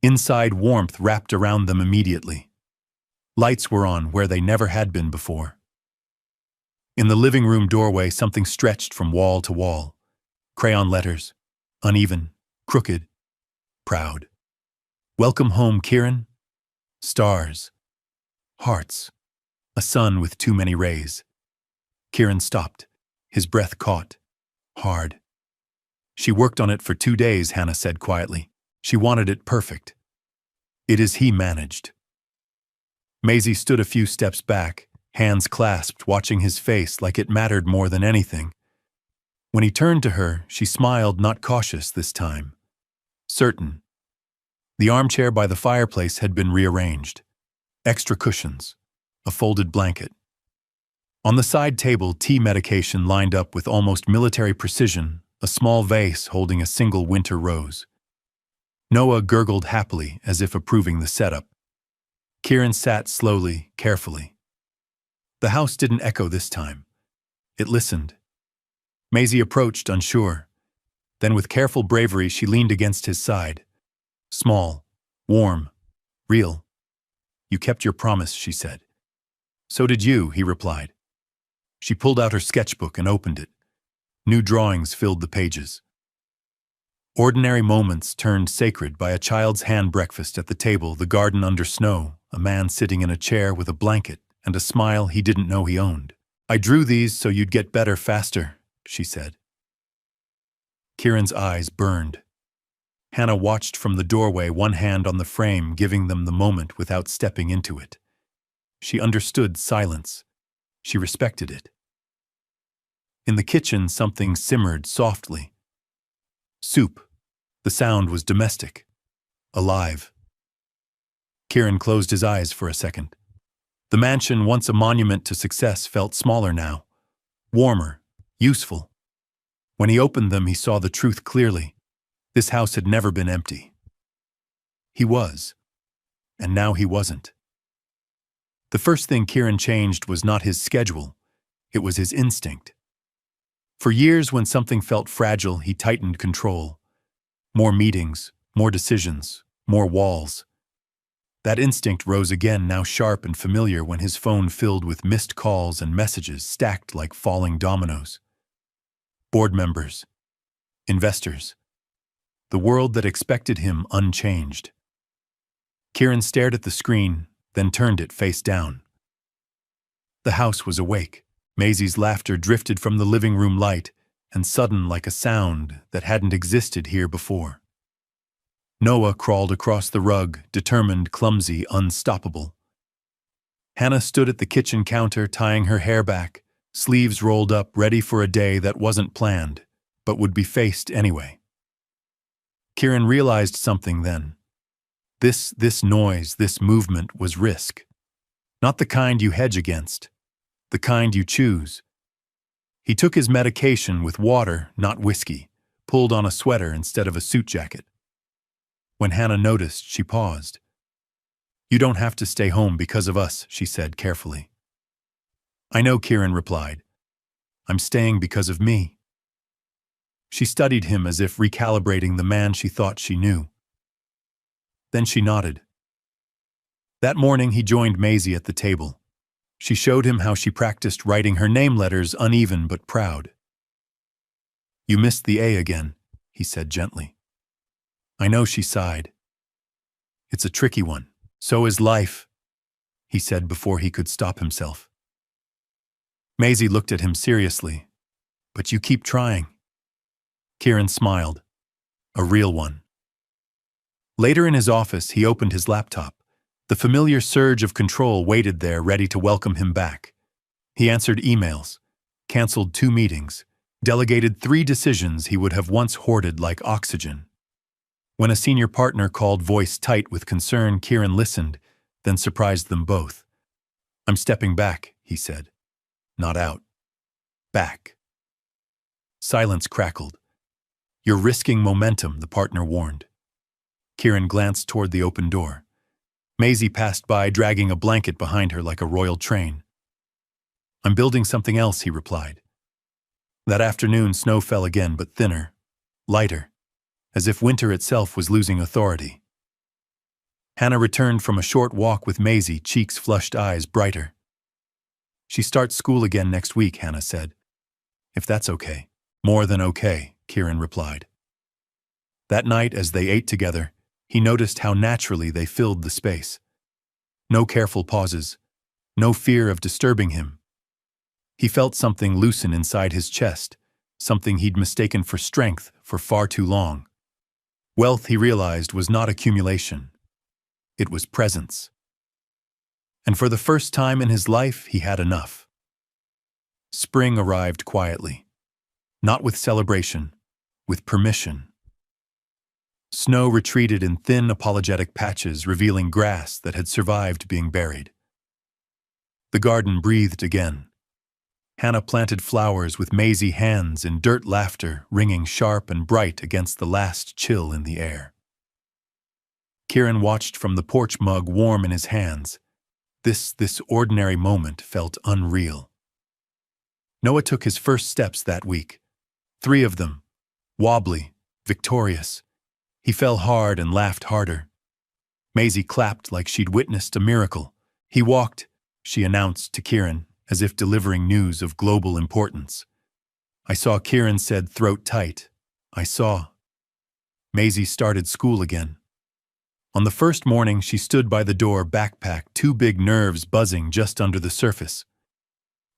Inside, warmth wrapped around them immediately. Lights were on where they never had been before. In the living room doorway, something stretched from wall to wall. Crayon letters, uneven, crooked, proud. Welcome home, Kieran. Stars. Hearts. A sun with too many rays. Kieran stopped. His breath caught. Hard. She worked on it for 2 days, Hannah said quietly. She wanted it perfect. It is he managed. Maisie stood a few steps back, hands clasped, watching his face like it mattered more than anything. When he turned to her, she smiled, not cautious this time. Certain. The armchair by the fireplace had been rearranged. Extra cushions. A folded blanket. On the side table, tea medication lined up with almost military precision, a small vase holding a single winter rose. Noah gurgled happily, as if approving the setup. Kieran sat slowly, carefully. The house didn't echo this time. It listened. Maisie approached, unsure. Then with careful bravery, she leaned against his side. Small, warm, real. You kept your promise, she said. So did you, he replied. She pulled out her sketchbook and opened it. New drawings filled the pages. Ordinary moments turned sacred by a child's hand breakfast at the table, the garden under snow, a man sitting in a chair with a blanket and a smile he didn't know he owned. "I drew these so you'd get better faster," she said. Kieran's eyes burned. Hannah watched from the doorway, one hand on the frame, giving them the moment without stepping into it. She understood silence. She respected it. In the kitchen, something simmered softly. Soup. The sound was domestic, alive. Kieran closed his eyes for a second. The mansion, once a monument to success, felt smaller now, warmer, useful. When he opened them, he saw the truth clearly. This house had never been empty. He was, and now he wasn't. The first thing Kieran changed was not his schedule, it was his instinct. For years, when something felt fragile, he tightened control. More meetings, more decisions, more walls. That instinct rose again, now sharp and familiar, when his phone filled with missed calls and messages stacked like falling dominoes. Board members, investors, the world that expected him unchanged. Kieran stared at the screen, then turned it face down. The house was awake. Maisie's laughter drifted from the living room light, and sudden like a sound that hadn't existed here before. Noah crawled across the rug, determined, clumsy, unstoppable. Hannah stood at the kitchen counter, tying her hair back, sleeves rolled up, ready for a day that wasn't planned, but would be faced anyway. Kieran realized something then. This noise, this movement was risk. Not the kind you hedge against, the kind you choose. He took his medication with water, not whiskey, pulled on a sweater instead of a suit jacket. When Hannah noticed, she paused. "You don't have to stay home because of us," she said carefully. "I know," Kieran replied. "I'm staying because of me." She studied him as if recalibrating the man she thought she knew. Then she nodded. That morning he joined Maisie at the table. She showed him how she practiced writing her name letters, uneven but proud. "You missed the A again," he said gently. "I know," she sighed. "It's a tricky one. So is life," he said before he could stop himself. Maisie looked at him seriously. "But you keep trying." Kieran smiled. A real one. Later in his office, he opened his laptop. The familiar surge of control waited there, ready to welcome him back. He answered emails, canceled 2 meetings, delegated 3 decisions he would have once hoarded like oxygen. When a senior partner called, voice tight with concern, Kieran listened, then surprised them both. "I'm stepping back," he said. "Not out. Back." Silence crackled. "You're risking momentum," the partner warned. Kieran glanced toward the open door. Maisie passed by, dragging a blanket behind her like a royal train. "I'm building something else," he replied. That afternoon, snow fell again, but thinner, lighter, as if winter itself was losing authority. Hannah returned from a short walk with Maisie, cheeks flushed, eyes brighter. "She starts school again next week," Hannah said. "If that's okay." "More than okay," Kieran replied. That night, as they ate together, he noticed how naturally they filled the space. No careful pauses, no fear of disturbing him. He felt something loosen inside his chest, something he'd mistaken for strength for far too long. Wealth, he realized, was not accumulation. It was presence. And for the first time in his life, he had enough. Spring arrived quietly, not with celebration, with permission. Snow retreated in thin, apologetic patches, revealing grass that had survived being buried. The garden breathed again. Hannah planted flowers with Maisie, hands in dirt, laughter ringing sharp and bright against the last chill in the air. Kieran watched from the porch, mug warm in his hands. This ordinary moment felt unreal. Noah took his first steps that week. 3 of them, wobbly, victorious. He fell hard and laughed harder. Maisie clapped like she'd witnessed a miracle. He walked, she announced to Kieran, as if delivering news of global importance. "I saw," Kieran said, throat tight. "I saw." Maisie started school again. On the first morning, she stood by the door, backpack, two big nerves buzzing just under the surface.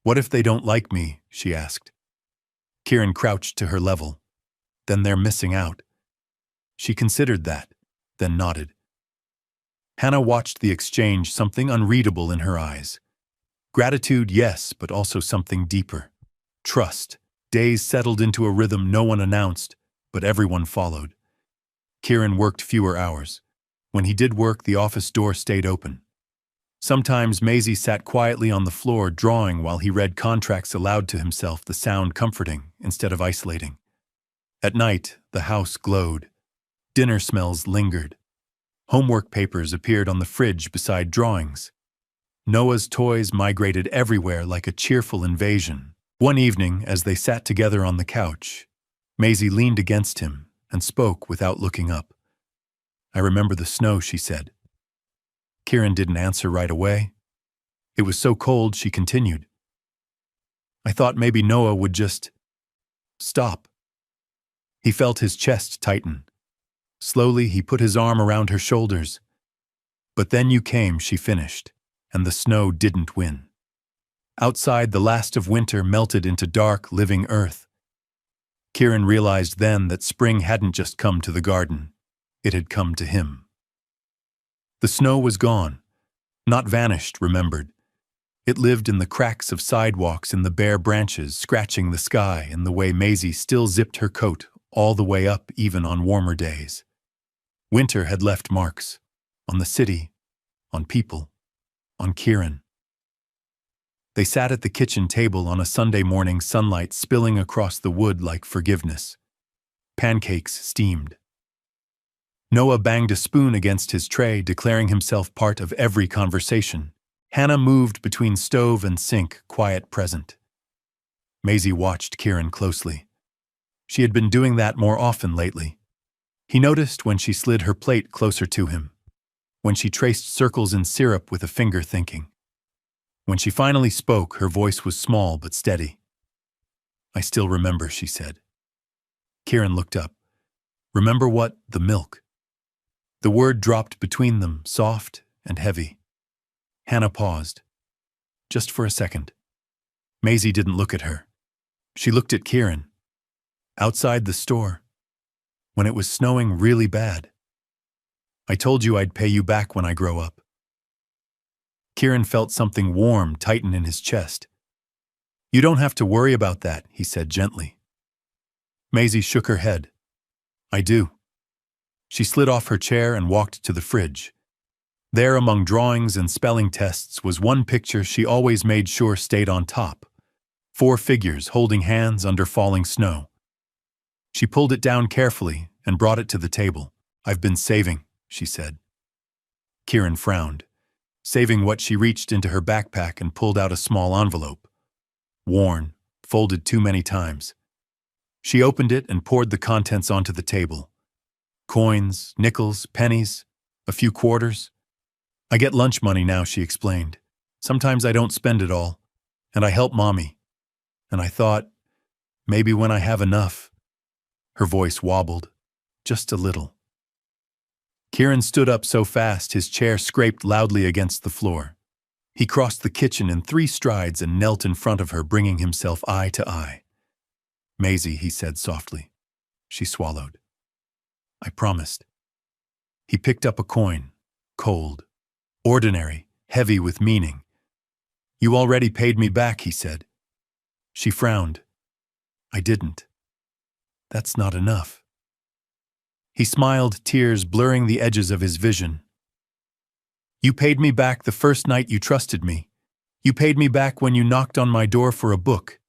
"What if they don't like me?" she asked. Kieran crouched to her level. "Then they're missing out." She considered that, then nodded. Hannah watched the exchange, something unreadable in her eyes. Gratitude, yes, but also something deeper. Trust. Days settled into a rhythm no one announced, but everyone followed. Kieran worked fewer hours. When he did work, the office door stayed open. Sometimes Maisie sat quietly on the floor drawing while he read contracts aloud to himself, the sound comforting instead of isolating. At night, the house glowed. Dinner smells lingered. Homework papers appeared on the fridge beside drawings. Noah's toys migrated everywhere like a cheerful invasion. One evening, as they sat together on the couch, Maisie leaned against him and spoke without looking up. "I remember the snow," she said. Kieran didn't answer right away. It was so cold, she continued. "I thought maybe Noah would just stop." He felt his chest tighten. Slowly, he put his arm around her shoulders. "But then you came," she finished, "and the snow didn't win." Outside, the last of winter melted into dark, living earth. Kieran realized then that spring hadn't just come to the garden. It had come to him. The snow was gone. Not vanished, remembered. It lived in the cracks of sidewalks, in the bare branches, scratching the sky, in the way Maisie still zipped her coat all the way up, even on warmer days. Winter had left marks. On the city, on people, on Kieran. They sat at the kitchen table on a Sunday morning, sunlight spilling across the wood like forgiveness. Pancakes steamed. Noah banged a spoon against his tray, declaring himself part of every conversation. Hannah moved between stove and sink, quiet, present. Maisie watched Kieran closely. She had been doing that more often lately. He noticed when she slid her plate closer to him, when she traced circles in syrup with a finger, thinking. When she finally spoke, her voice was small but steady. "I still remember," she said. Kieran looked up. "Remember what?" "The milk." The word dropped between them, soft and heavy. Hannah paused. Just for a second. Maisie didn't look at her. She looked at Kieran. Outside the store. When it was snowing really bad. "I told you I'd pay you back when I grow up." Kieran felt something warm tighten in his chest. "You don't have to worry about that," he said gently. Maisie shook her head. "I do." She slid off her chair and walked to the fridge. There, among drawings and spelling tests, was one picture she always made sure stayed on top. 4 figures holding hands under falling snow. She pulled it down carefully and brought it to the table. "I've been saving," she said. Kieran frowned. Saving what? She reached into her backpack and pulled out a small envelope. Worn, folded too many times. She opened it and poured the contents onto the table. Coins, nickels, pennies, a few quarters. "I get lunch money now," she explained. "Sometimes I don't spend it all, and I help Mommy. And I thought, maybe when I have enough." Her voice wobbled, just a little. Kieran stood up so fast his chair scraped loudly against the floor. He crossed the kitchen in 3 strides and knelt in front of her, bringing himself eye to eye. "Maisie," he said softly. She swallowed. "I promised." He picked up a coin, cold, ordinary, heavy with meaning. "You already paid me back," he said. She frowned. "I didn't." "That's not enough." He smiled, tears blurring the edges of his vision. "You paid me back the first night you trusted me. You paid me back when you knocked on my door for a book.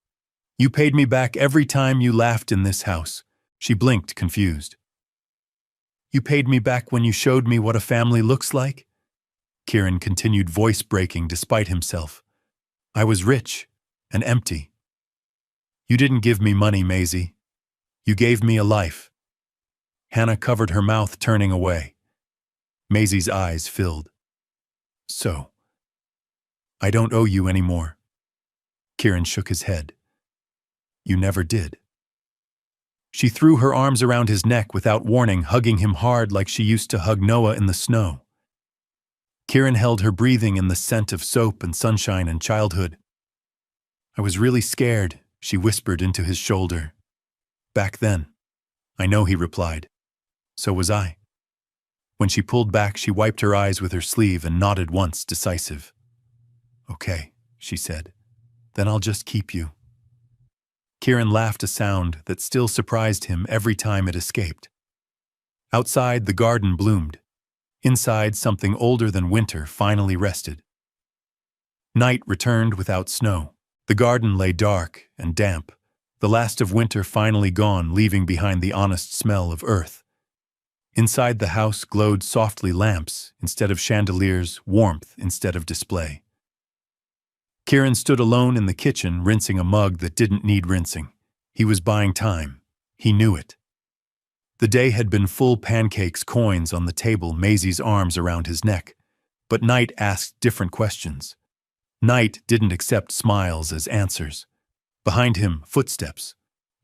You paid me back every time you laughed in this house." She blinked, confused. "You paid me back when you showed me what a family looks like?" Kieran continued, voice breaking despite himself. "I was rich and empty. You didn't give me money, Maisie. You gave me a life." Hannah covered her mouth, turning away. Maisie's eyes filled. "So, I don't owe you anymore." Kieran shook his head. "You never did." She threw her arms around his neck without warning, hugging him hard like she used to hug Noah in the snow. Kieran held her, breathing in the scent of soap and sunshine and childhood. "I was really scared," she whispered into his shoulder. "Back then." "I know," he replied. "So was I." When she pulled back, she wiped her eyes with her sleeve and nodded once, decisive. "Okay," she said. "Then I'll just keep you." Kieran laughed, a sound that still surprised him every time it escaped. Outside, the garden bloomed. Inside, something older than winter finally rested. Night returned without snow. The garden lay dark and damp, the last of winter finally gone, leaving behind the honest smell of earth. Inside the house glowed softly lamps instead of chandeliers, warmth instead of display. Kieran stood alone in the kitchen, rinsing a mug that didn't need rinsing. He was buying time. He knew it. The day had been full: pancakes, coins on the table, Maisie's arms around his neck. But Night asked different questions. Night didn't accept smiles as answers. Behind him, footsteps.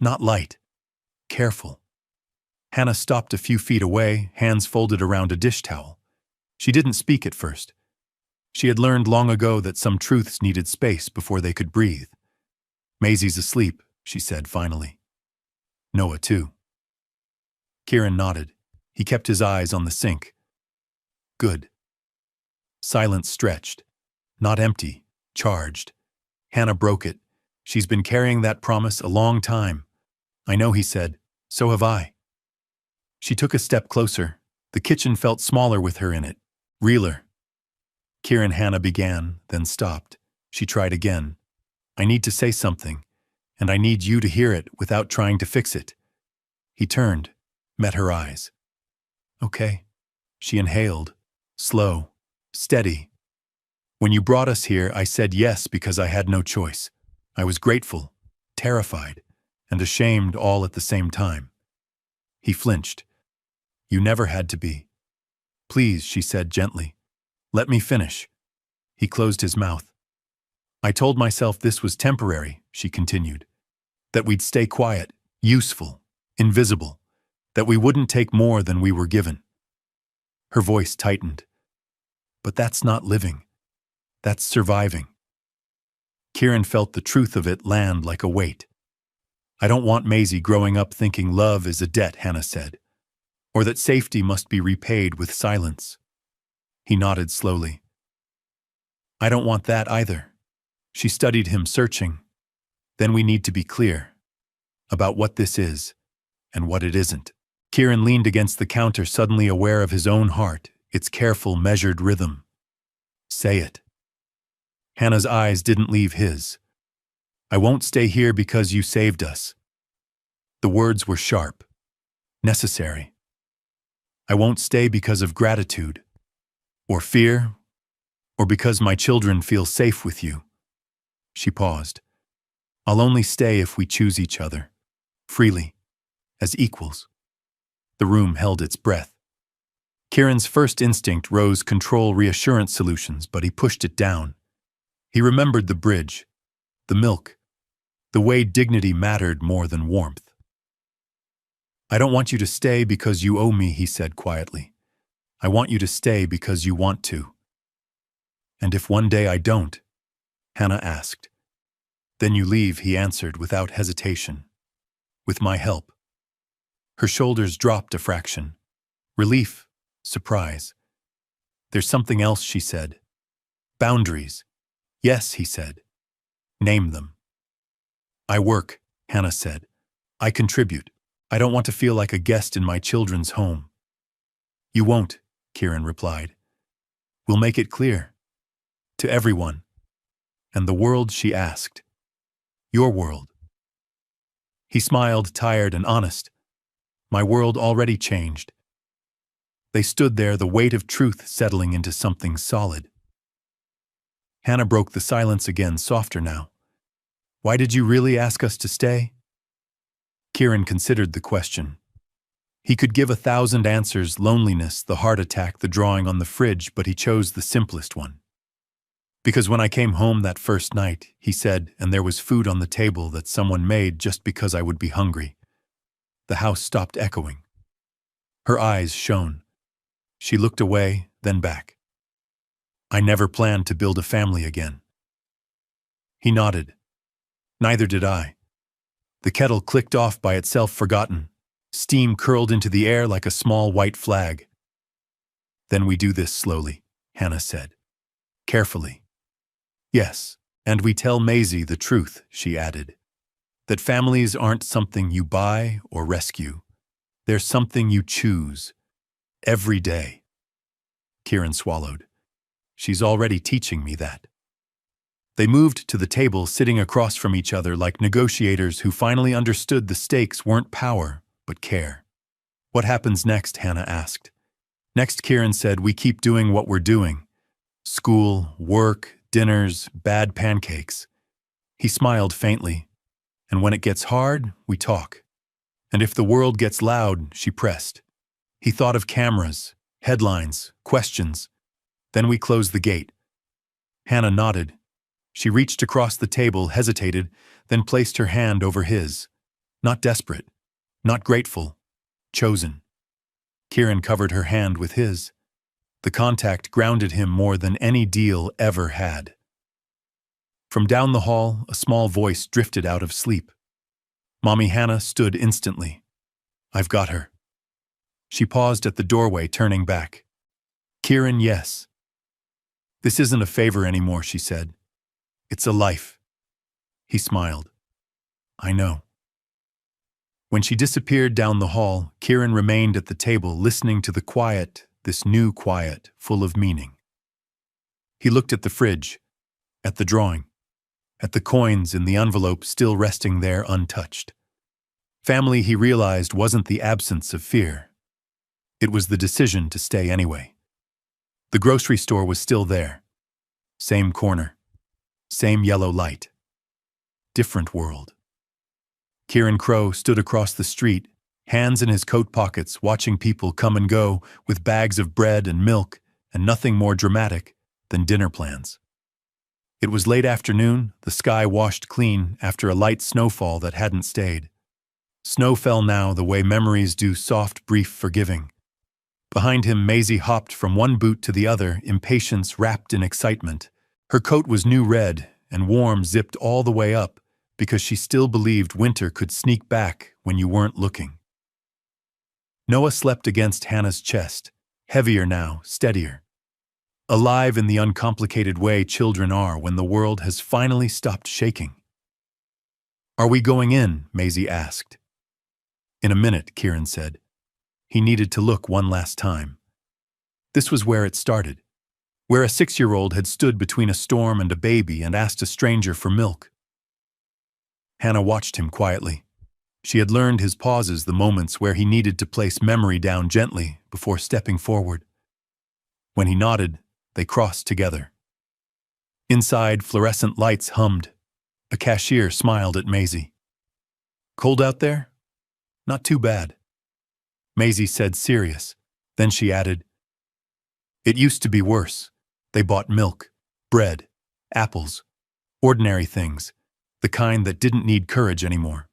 Not light. Careful. Hannah stopped a few feet away, hands folded around a dish towel. She didn't speak at first. She had learned long ago that some truths needed space before they could breathe. "Maisie's asleep," she said finally. "Noah too." Kieran nodded. He kept his eyes on the sink. "Good." Silence stretched. Not empty, charged. Hannah broke it. "She's been carrying that promise a long time." "I know," he said. "So have I." She took a step closer. The kitchen felt smaller with her in it. Realer. Kieran, Hannah began, then stopped. She tried again. "I need to say something, and I need you to hear it without trying to fix it." He turned, met her eyes. "Okay." She inhaled, slow, steady. "When you brought us here, I said yes because I had no choice. I was grateful, terrified, and ashamed all at the same time." He flinched. "You never had to be." "Please," she said gently. "Let me finish." He closed his mouth. "I told myself this was temporary," she continued. "That we'd stay quiet, useful, invisible. That we wouldn't take more than we were given." Her voice tightened. "But that's not living. That's surviving." Kieran felt the truth of it land like a weight. "I don't want Maisie growing up thinking love is a debt," Hannah said, "or that safety must be repaid with silence." He nodded slowly. "I don't want that either." She studied him, searching. "Then we need to be clear about what this is and what it isn't." Kieran leaned against the counter, suddenly aware of his own heart, its careful, measured rhythm. "Say it." Hannah's eyes didn't leave his. "I won't stay here because you saved us." The words were sharp, necessary. "I won't stay because of gratitude, or fear, or because my children feel safe with you." She paused. "I'll only stay if we choose each other, freely, as equals." The room held its breath. Kieran's first instinct rose control, reassurance, solutions, but he pushed it down. He remembered the bridge, the milk, the way dignity mattered more than warmth. "I don't want you to stay because you owe me," he said quietly. "I want you to stay because you want to." "And if one day I don't?" Hannah asked. "Then you leave," he answered without hesitation. "With my help." Her shoulders dropped a fraction. Relief, surprise. "There's something else," she said. "Boundaries." "Yes," he said. "Name them." "I work," Hannah said. "I contribute. I don't want to feel like a guest in my children's home." "You won't," Kieran replied. "We'll make it clear. To everyone." "And the world?" she asked. "Your world." He smiled, tired and honest. "My world already changed." They stood there, the weight of truth settling into something solid. Hannah broke the silence again, softer now. "Why did you really ask us to stay?" Kieran considered the question. He could give 1,000 answers: loneliness, the heart attack, the drawing on the fridge, but he chose the simplest one. "Because when I came home that first night," he said, "and there was food on the table that someone made just because I would be hungry. the house stopped echoing. Her eyes shone. She looked away, then back. I never planned to build a family again. He nodded. Neither did I. The kettle clicked off by itself, forgotten. Steam curled into the air like a small white flag. Then we do this slowly, Hannah said. Carefully. Yes, and we tell Maisie the truth, she added. That families aren't something you buy or rescue. They're something you choose. Every day. Kieran swallowed. She's already teaching me that. They moved to the table, sitting across from each other like negotiators who finally understood the stakes weren't power, but care. What happens next? Hannah asked. Next, Kieran said, we keep doing what we're doing. School, work, dinners, bad pancakes. He smiled faintly. And when it gets hard, we talk. And if the world gets loud, she pressed. He thought of cameras, headlines, questions. Then we close the gate. Hannah nodded. She reached across the table, hesitated, then placed her hand over his. Not desperate, not grateful, chosen. Kieran covered her hand with his. The contact grounded him more than any deal ever had. From down the hall, a small voice drifted out of sleep. Mommy Hannah stood instantly. I've got her. She paused at the doorway, turning back. Kieran, yes. This isn't a favor anymore, she said. It's a life. He smiled. I know. When she disappeared down the hall, Kieran remained at the table, listening to the quiet, this new quiet, full of meaning. He looked at the fridge, at the drawing, at the coins in the envelope still resting there untouched. Family, he realized, wasn't the absence of fear. It was the decision to stay anyway. The grocery store was still there. Same corner. Same yellow light. Different world. Kieran Crow stood across the street, hands in his coat pockets, watching people come and go with bags of bread and milk and nothing more dramatic than dinner plans. It was late afternoon, the sky washed clean after a light snowfall that hadn't stayed. Snow fell now the way memories do, soft, brief, forgiving. Behind him, Maisie hopped from one boot to the other, impatience wrapped in excitement. Her coat was new red and warm, zipped all the way up, because she still believed winter could sneak back when you weren't looking. Noah slept against Hannah's chest, heavier now, steadier. Alive in the uncomplicated way children are when the world has finally stopped shaking. Are we going in? Maisie asked. In a minute, Kieran said. He needed to look one last time. This was where it started, where a 6-year-old had stood between a storm and a baby and asked a stranger for milk. Hannah watched him quietly. She had learned his pauses, the moments where he needed to place memory down gently before stepping forward. When he nodded, they crossed together. Inside, fluorescent lights hummed. A cashier smiled at Maisie. Cold out there? Not too bad. Maisie said, serious. Then she added, it used to be worse. They bought milk, bread, apples, ordinary things, the kind that didn't need courage anymore.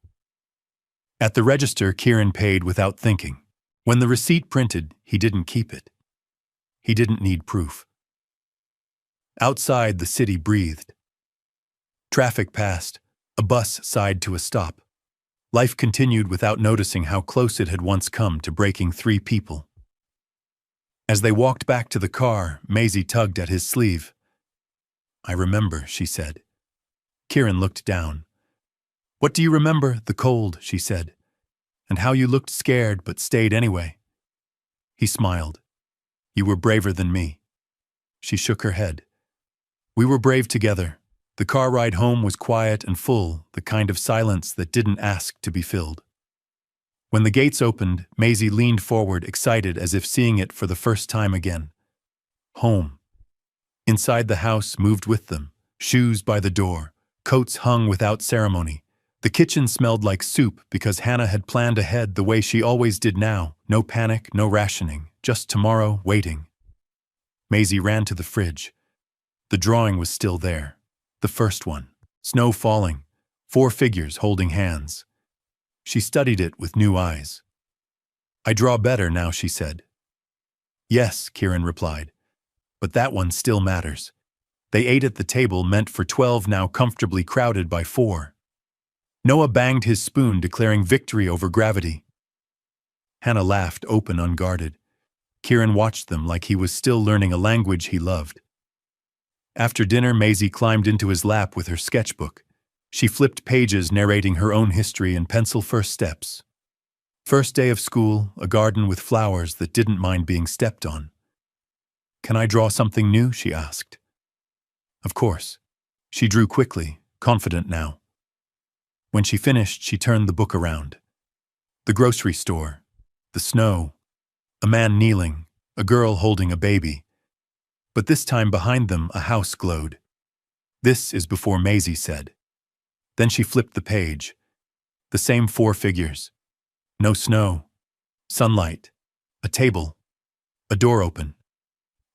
At the register, Kieran paid without thinking. When the receipt printed, he didn't keep it. He didn't need proof. Outside, the city breathed. Traffic passed. A bus sighed to a stop. Life continued without noticing how close it had once come to breaking 3 people. As they walked back to the car, Maisie tugged at his sleeve. I remember, she said. Kieran looked down. What do you remember? The cold, she said. And how you looked scared but stayed anyway. He smiled. You were braver than me. She shook her head. We were brave together. The car ride home was quiet and full, the kind of silence that didn't ask to be filled. When the gates opened, Maisie leaned forward, excited as if seeing it for the first time again. Home. Inside the house moved with them, shoes by the door, coats hung without ceremony. The kitchen smelled like soup because Hannah had planned ahead the way she always did now. No panic, no rationing, just tomorrow waiting. Maisie ran to the fridge. The drawing was still there. The first one. Snow falling. 4 figures holding hands. She studied it with new eyes. I draw better now, she said. Yes, Kieran replied, but that one still matters. They ate at the table meant for 12, now comfortably crowded by 4. Noah banged his spoon, declaring victory over gravity. Hannah laughed, open, unguarded. Kieran watched them like he was still learning a language he loved. After dinner, Maisie climbed into his lap with her sketchbook. She flipped pages narrating her own history and pencil first steps. First day of school, a garden with flowers that didn't mind being stepped on. Can I draw something new? She asked. Of course. She drew quickly, confident now. When she finished, she turned the book around. The grocery store, the snow, a man kneeling, a girl holding a baby. But this time behind them, a house glowed. This is before, Maisie said. Then she flipped the page. The same 4 figures. No snow, sunlight, a table, a door open.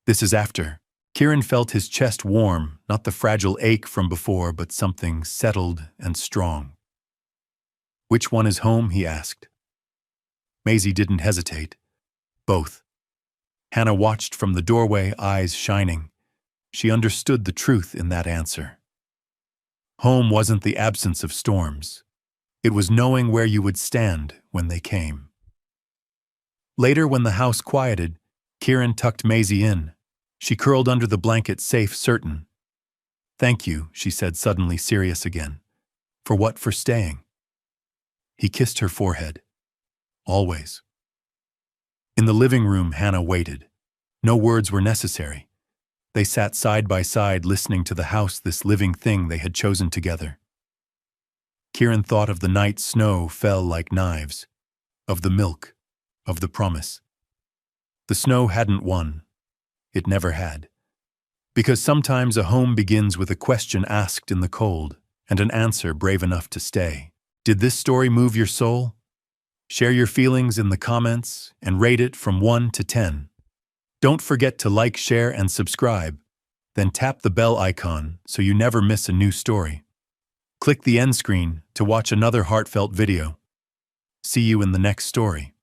This is after. Kieran felt his chest warm, not the fragile ache from before, but something settled and strong. Which one is home? He asked. Maisie didn't hesitate. Both. Hannah watched from the doorway, eyes shining. She understood the truth in that answer. Home wasn't the absence of storms. It was knowing where you would stand when they came. Later, when the house quieted, Kieran tucked Maisie in. She curled under the blanket, safe, certain. Thank you, she said, suddenly serious again. For what? For staying. He kissed her forehead. Always. In the living room, Hannah waited. No words were necessary. They sat side by side, listening to the house, this living thing they had chosen together. Kieran thought of the night snow fell like knives, of the milk, of the promise. The snow hadn't won. It never had. Because sometimes a home begins with a question asked in the cold, and an answer brave enough to stay. Did this story move your soul? Share your feelings in the comments and rate it from 1 to 10. Don't forget to like, share, and subscribe. Then tap the bell icon so you never miss a new story. Click the end screen to watch another heartfelt video. See you in the next story.